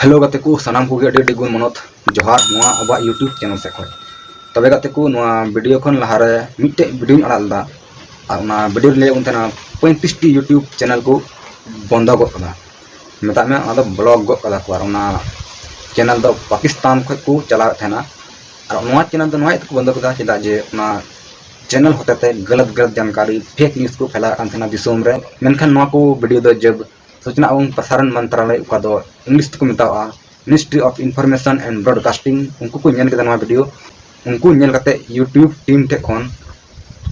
Hello गाते को सानाम को अड़ी गुण मनत जोहार नोआ अब यूट्यूब चैनल से खय तबे गाते को नोआ वीडियो खन लहारे मिट्टे वीडियो अड़ालदा और ना वीडियो ले उनतना 35 टी यूट्यूब चैनल को बंद गो कदा मेता में अदा ब्लॉग गो कदा को ना चैनल दो पाकिस्तान खय को चला थेना और नोआ चैनल दो नोआ को बंद कदा चेदा जे ना चैनल होते गलत जानकारी फेक न्यूज़ को फैला थेना दिसोम रे मेनखान नोआ को वीडियो दो जब सूचना एवं प्रसारण मंत्रालय का इंग्लिश को मेतावा ministry of information and broadcasting उनको को नेल केदा वीडियो उनको नेल करते यूट्यूब टीम टे खन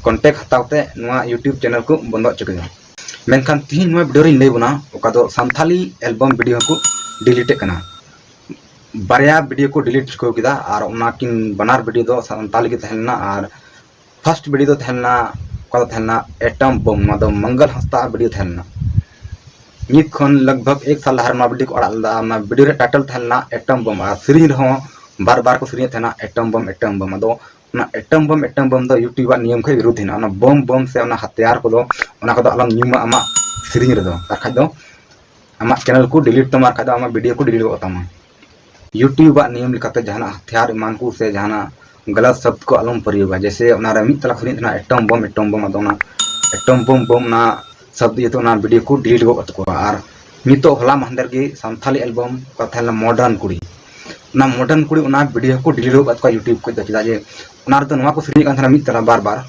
कॉन्टेक्ट हतावते नोआ यूट्यूब चैनल को बंद चुका मेनखान तीन नोआ वीडियो रे लेबना ओका दो संथाली एल्बम वीडियो को डिलीट कना बारया वीडियो को डिलीट को किदा और उनाकिन बनार वीडियो दो संथाली के तहलना और फर्स्ट वीडियो दो तहलना का तहलना एटम बम ना दो मंगल हस्ता वीडियो तहलना नित खन लगभग एक साल लहर वीडियो को अड़ालदा वीडियो रे टाइटल थेलना एटम बम और सीरीज रहो बार बार को सीरीज थेना एटम बम अदो ना एटम बम दो यूट्यूब नियम खै विरुद्ध हिना बम से हथियार को दो अलम न्यूमा आमा सीरीज रे दो तार दो आमा चैनल को डिलीट तमार खादो आमा वीडियो को डिलीट तमा यूट्यूब नियम लिखाते जहाना हथियार ईमान को से जहाना गलत शब्द को अलम प्रयोग जैसे मित तला सीरीज थेना एटम बम अदो ना एटम बम ना शब्द ये तो ना वीडियो को डिलीट गो को और नितो हला महंदर के संथाली एल्बम का थेला मॉडर्न कुड़ी ना मॉडर्न कुड़ी ना वीडियो को डिलीट गो को यूट्यूब को चेदा जे ना तो नवा को सीरीज कान मित तला बार बार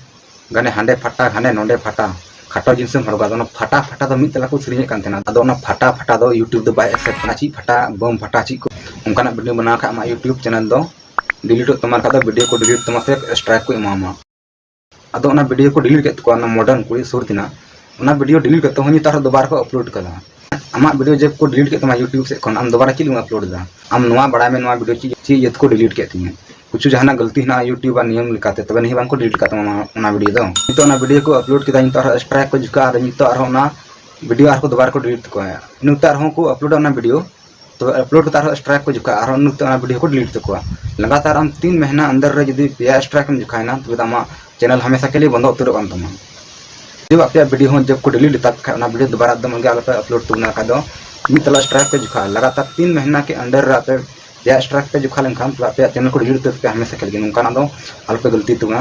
गाने हांडे फटा गाने नोंडे फटा खाटो जिनसे हरगा दो फटा तो मित तला को सीरीज कान थेना अदो ना फटा दो यूट्यूब दो बाय एक्सेप्ट ना ची फटा बम फटा ची को उनका वीडियो बना का मा यूट्यूब चैनल दो डिलीट तमार का वीडियो को डिलीट तमा से स्ट्राइक को इमामा अदो ना वीडियो को डिलीट के को ना मॉडर्न कुड़ी सुरतिना ना वीडियो डिलीट करते हो तार दोबारा को अपलोड करा आमा वीडियो जब को डिलीट के यूट्यूब से खन आम दोबारा चिल अपलोड दा आम नोआ बड़ा में नोआ वीडियो ची ये को डिलीट के थी कुछ जहाना गलती ना यूट्यूब नियम लिखाते तबे नहीं बांग को डिलीट करता ना वीडियो दो तो ना वीडियो को अपलोड किदा तो स्ट्राइक को जुका और तो और ना वीडियो आर को दोबारा को डिलीट को है नुतार हो को अपलोड ना वीडियो तो अपलोड करता स्ट्राइक को जुका और नुता वीडियो को डिलीट को लगातार हम 3 महीना अंदर रे यदि पे स्ट्राइक में जुकायना तो आमा चैनल हमेशा के लिए बंद उतर कान तमा जब आप वीडियो हो जब को डिलीट तक ना वीडियो दोबारा दम आगे अपलोड तुमना का दो मितला स्ट्राइक पे जुखा लगातार 3 महीना के अंडर रे या स्ट्राइक पे जुखा लेनखान तो आप चैनल को डिलीट तक हमेशा खेल उनका दो अल्प गलती तुमना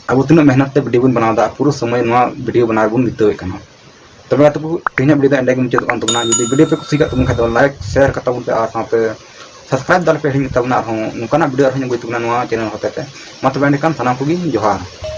अब तीन मेहनत ते वीडियो बन बनादा पूरा समय नवा वीडियो बना बन बितावे कना तबे तो तीन वीडियो एंड मुझे तो तुमना यदि वीडियो पे कुछ तुम खा लाइक शेयर करता पे और साथे सब्सक्राइब दल पे हिंग तबना हो उनका वीडियो हन गई तुमना नवा चैनल होते मा तबे एंड कान थाना को जोहार।